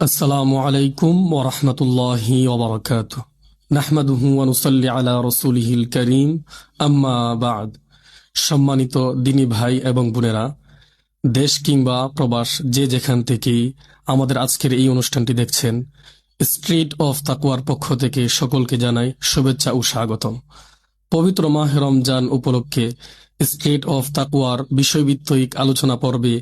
আসসালামু আলাইকুম ওয়া রাহমাতুল্লাহি ওয়া বারাকাতুহু নাহমাদুহু ওয়া নুসাল্লি আলা রাসূলিহিল কারীম আম্মা বা'দ। সম্মানিত দিনী ভাই এবং বোনেরা, দেশ কিংবা প্রবাস যে যেখান থেকেই আমাদের আজকের এই অনুষ্ঠানটি দেখছেন, স্ট্রিট অফ তাকওয়ার পক্ষ থেকে সকলকে জানাই শুভেচ্ছা ও স্বাগতম। পবিত্র মাহ রমজান উপলক্ষে স্ট্রিট অফ তাকওয়ার বিষয়ভিত্তিক আলোচনা পর্বে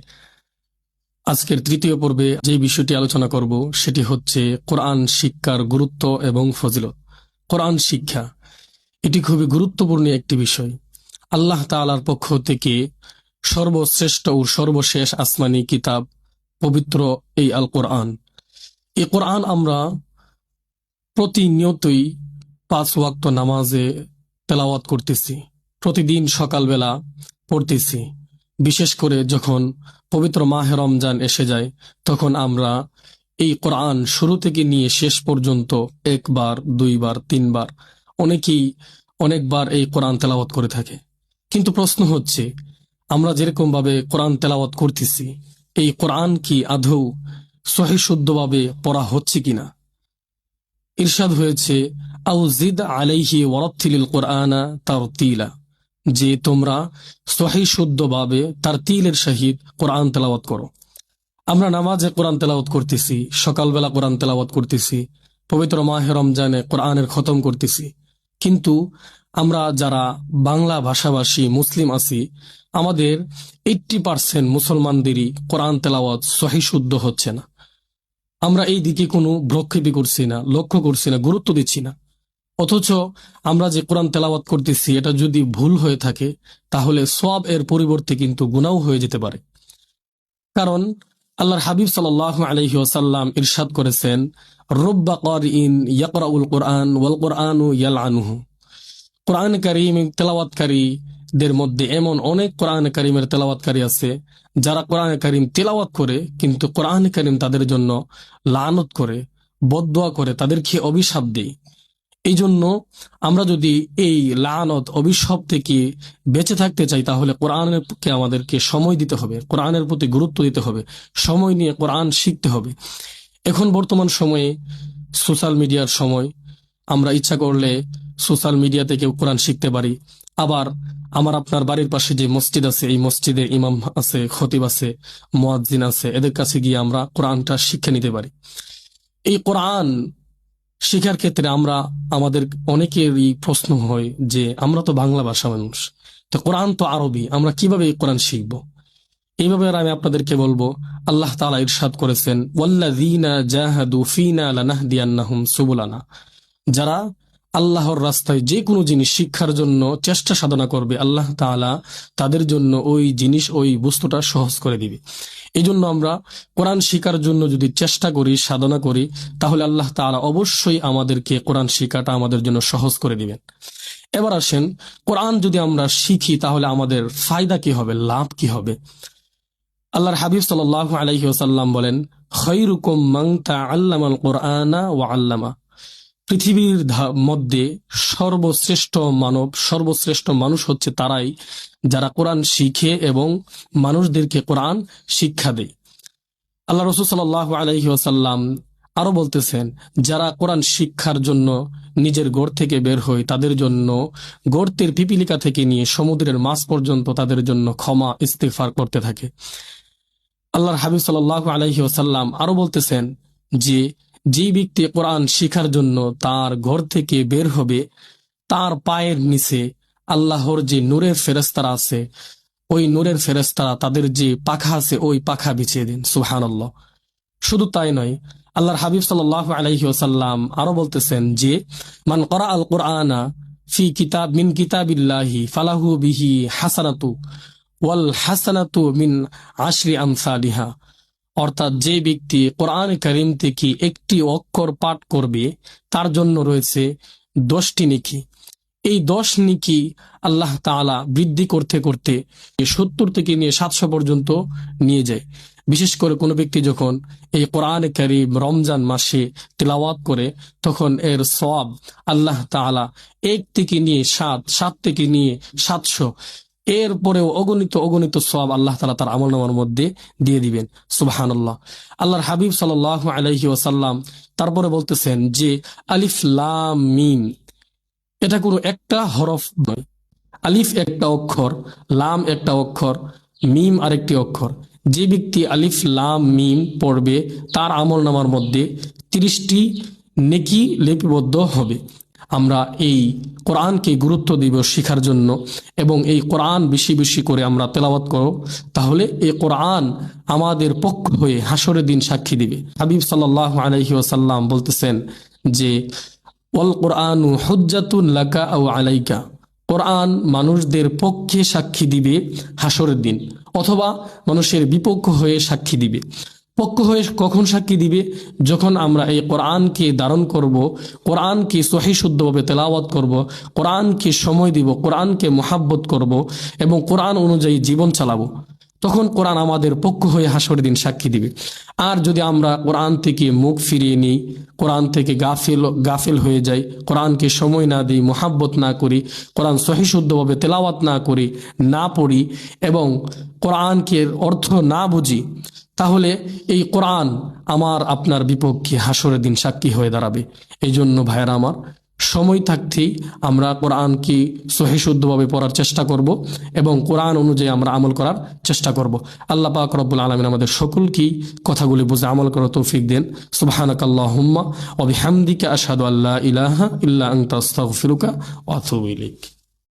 আজকের তৃতীয় পর্বে যে বিষয়টি আলোচনা করব সেটি হচ্ছে কোরআন শিক্ষার গুরুত্ব এবং ফজিলত। কোরআন শিক্ষা এটি খুবই গুরুত্বপূর্ণ একটি বিষয়। আল্লাহ তাআলার পক্ষ থেকে সর্বশ্রেষ্ঠ ও সর্বশেষ আসমানি কিতাব পবিত্র এই আল কোরআন। এই কোরআন আমরা প্রতিনিয়তই 5 ওয়াক্ত নামাজে তেলাওয়াত করতেছি, প্রতিদিন সকালবেলা পড়তেছি। বিশেষ করে যখন পবিত্র মাহে রমজান এসে যায় তখন আমরা এই কোরআন শুরু থেকে নিয়ে শেষ পর্যন্ত একবার, দুইবার, তিনবার, অনেকেই অনেকবার এই কোরআন তেলাওয়াত করে থাকে। কিন্তু প্রশ্ন হচ্ছে, আমরা যেরকম ভাবে কোরআন তেলাওয়াত করতেছি, এই কোরআন কি আদৌ সহি শুদ্ধভাবে পড়া হচ্ছে কিনা? ইরশাদ হয়েছে, আও জিদ আলাইহি ওয়ারাত্তিলিল কোরআনা তারতিলা, যে তোমরা সহি শুদ্ধভাবে তারতিলের সহিত কোরআন তেলাওয়াত করো। আমরা নামাজে কোরআন তেলাওয়াত করতেছি, সকালবেলা কোরআন তেলাওয়াত করতেছি, পবিত্র মাহে রমজানে কোরআনের খতম করতেছি, কিন্তু আমরা যারা বাংলা ভাষাভাষী মুসলিম আছি, আমাদের 80% মুসলমানদেরই কোরআন তেলাওয়াত সহি শুদ্ধ হচ্ছে না। আমরা এই দিকে কোনো ভ্রক্ষেপই করছি না, লক্ষ্য করছি না, গুরুত্ব দিচ্ছি না। অথচ আমরা যে কোরআন তেলাওয়াত করতেছি এটা যদি ভুল হয়ে থাকে তাহলে সওয়াব এর পরিবর্তে কিন্তু গুনাহ হয়ে যেতে পারে। কারণ আল্লাহর হাবিব সাল্লাল্লাহু আলাইহি ওয়াসাল্লাম ইরশাদ করেছেন, রুব্বা কারিইন ইয়াকরাউল কোরআন ওয়াল কোরআনু ইয়ালআনুহু। কোরআন কারীম তেলাওয়াতকারীদের মধ্যে এমন অনেক কোরআন কারীমের তেলাওয়াতকারী আছে যারা কোরআন কারীম তেলাওয়াত করে কিন্তু কোরআন কারীম তাদের জন্য লানত করে, বদদোয়া করে, তাদেরকে অভিশাপ দেয়। এই জন্য আমরা যদি এই লানত অভিশাপ থেকে বেঁচে থাকতে চাই তাহলে কোরআনকে আমাদেরকে সময় দিতে হবে, কোরআনের প্রতি গুরুত্ব দিতে হবে, সময় নিয়ে কোরআন শিখতে হবে। এখন বর্তমান সময়ে সোশ্যাল মিডিয়ার সময়, আমরা ইচ্ছা করলে সোশ্যাল মিডিয়া থেকে কোরআন শিখতে পারি। আবার আমার আপনার বাড়ির পাশে যে মসজিদ আছে, এই মসজিদে ইমাম আছে, খতিব আছে, মুয়াজ্জিন আছে, এদের কাছে গিয়ে আমরা কোরআনটা শিক্ষা নিতে পারি। এই কোরআন শিক্ষার ক্ষেত্রে আমাদের অনেকেরই প্রশ্ন হয় যে আমরা তো বাংলা ভাষা মানুষ, তো কোরআন তো আরবি, আমরা কিভাবে এই কোরআন শিখব? এইভাবে আমি আপনাদেরকে বলবো, আল্লাহ তাআলা ইরশাদ করেছেন, ওয়াল্লাযীনা জাহাদু ফীনা লানাহদিয়ান্নাহুম সুবুলানা, যারা আল্লাহর রাস্তায় যে কোনো জিনিস শিক্ষার জন্য চেষ্টা সাধনা করবে, আল্লাহ তাআলা তাদের জন্য ওই জিনিস, ওই বস্তুটা সহজ করে দিবে। এই জন্য আমরা কোরআন শিখার জন্য যদি চেষ্টা করি, সাধনা করি, তাহলে আল্লাহ তাআলা অবশ্যই আমাদেরকে কোরআন শিখাটা আমাদের জন্য সহজ করে দিবেন। এবার আসেন, কোরআন যদি আমরা শিখি তাহলে আমাদের ফায়দা কি হবে, লাভ কি হবে? আল্লাহর হাবিব সাল্লাল্লাহু আলাইহি ওয়াসাল্লাম বলেন, খায়রুকুম মান তাআল্লামাল কুরআনা ওয়া আল্লামা, পৃথিবীর মধ্যে সর্বশ্রেষ্ঠ মানুষ হচ্ছে তারাই যারা কোরআন শিখে এবং মানুষদেরকে কোরআন শিক্ষা দেয়। আল্লাহ রাসূল সাল্লাল্লাহু আলাইহি ওয়াসাল্লাম আরো বলতেছেন, যারা কোরআন শিক্ষার জন্য নিজের ঘর থেকে বের হয় তাদের জন্য গর্তের পিপিলিকা থেকে নিয়ে সমুদ্রের মাছ পর্যন্ত তাদের জন্য ক্ষমা ইস্তিগফার করতে থাকে। আল্লাহর হাবিব সাল্লাল্লাহু আলাইহি ওয়াসাল্লাম আরো বলতেছেন যে ব্যক্তি কোরআন শিখার জন্য তার ঘর থেকে বের হবে, তার পায়ের নিচে আল্লাহর যে নূরের ফেরেশতারা আছে, ওই নূরের ফেরেশতারা তাদের যে পাখা আছে ওই পাখা বিছিয়ে দেন। সুবহানাল্লাহ। শুধু তাই নয়, আল্লাহর হাবিব সাল্লাল্লাহু আলাইহি ওয়াসাল্লাম আরো বলতেছেন যে, মান ক্বারা আল কুরআনা ফি কিতাব মিন কিতাবিল্লাহি ফালাহু বিহি হাসানাতু ওয়াল হাসানাতু মিন আশরি আমসালিহা, অর্থাৎ যে ব্যক্তি কোরআন কারীম থেকে একটি অক্ষর পাঠ করবে তার জন্য রয়েছে 10টি নেকি। এই 10 নেকি আল্লাহ তাআলা বৃদ্ধি করতে করতে 70 থেকে নিয়ে 700 পর্যন্ত নিয়ে যায়। বিশেষ করে কোনো ব্যক্তি যখন এই কোরআন কারীম রমজান মাসে তিলাওয়াত করে তখন এর সওয়াব আল্লাহ তাআলা 1 থেকে নিয়ে 7 থেকে নিয়ে 700 এরপরেও অগণিত অগণিত সওয়াব আল্লাহ তাআলা তার আমলনামার মধ্যে দিয়ে দিবেন। সুবহানাল্লাহ। আল্লাহর হাবিব সাল্লাল্লাহু আলাইহি ওয়াসাল্লাম তারপরে বলতেছেন যে আলিফ লাম মিম, এটা কোনো একটা হরফ নয়। আলিফ একটা অক্ষর, লাম একটা অক্ষর, মিম আরেকটি অক্ষর। যে ব্যক্তি আলিফ লাম মিম পড়বে তার আমলনামার মধ্যে 30টি নেকি লিপিবদ্ধ হবে। আমরা এই কোরআনকে গুরুত্ব দিব শেখার জন্য, এবং এই কোরআন বেশি বেশি করে আমরা তেলাওয়াত করব, তাহলে এই কোরআন আমাদের পক্ষ হয়ে হাসরের দিন সাক্ষী দিবে। হাবিব সাল্লাল্লাহু আলাইহি ওয়াসাল্লাম বলতেছেন যে ওয়াল কোরআনু হুজ্জাতুন লাকা আও আলাইকা, কোরআন মানুষদের পক্ষে সাক্ষী দিবে হাসরের দিন, অথবা মানুষের বিপক্ষ হয়ে সাক্ষী দিবে। পক্ষ হয়ে কখন সাক্ষী দিবে? যখন আমরা এই কোরআনকে ধারণ করব, কোরআনকে সহি শুদ্ধভাবে তেলাওয়াত করব, কোরআনকে সময় দিব, কোরআনকে মোহাব্বত করব এবং কোরআন অনুযায়ী জীবন চালাবো, তখন কোরআন আমাদের পক্ষ হয়ে হাসরের দিন সাক্ষী দিবে। আর যদি আমরা কোরআন থেকে মুখ ফিরিয়ে নিই, কোরআন থেকে গাফিল হয়ে যাই, কোরআনকে সময় না দিই, মোহাব্বত না করি, কোরআন সহি শুদ্ধভাবে তেলাওয়াত না করি, না পড়ি এবং কোরআনকে অর্থ না বুঝি, তাহলে এই কোরআন আমার আপনার বিপক্ষে হাসরের দিন সাক্ষী হয়ে দাঁড়াবে। এই জন্য ভাইয়েরা আমার, সময় থাকতেই আমরা কোরআনকে সহি শুদ্ধভাবে পড়ার চেষ্টা করব এবং কোরআন অনুযায়ী আমরা আমল করার চেষ্টা করব। আল্লাহ পাক রব্বুল আলামিন আমাদের সকলকেই কথাগুলি বুঝে আমল করার তৌফিক দেন। সুবহানাকাল্লাহুম্মা ওয়া বিহামদিকা আশহাদু আল্লা ইলাহা ইল্লা আনতা আস্তাগফিরুকা ওয়া আতুবু ইলাইক।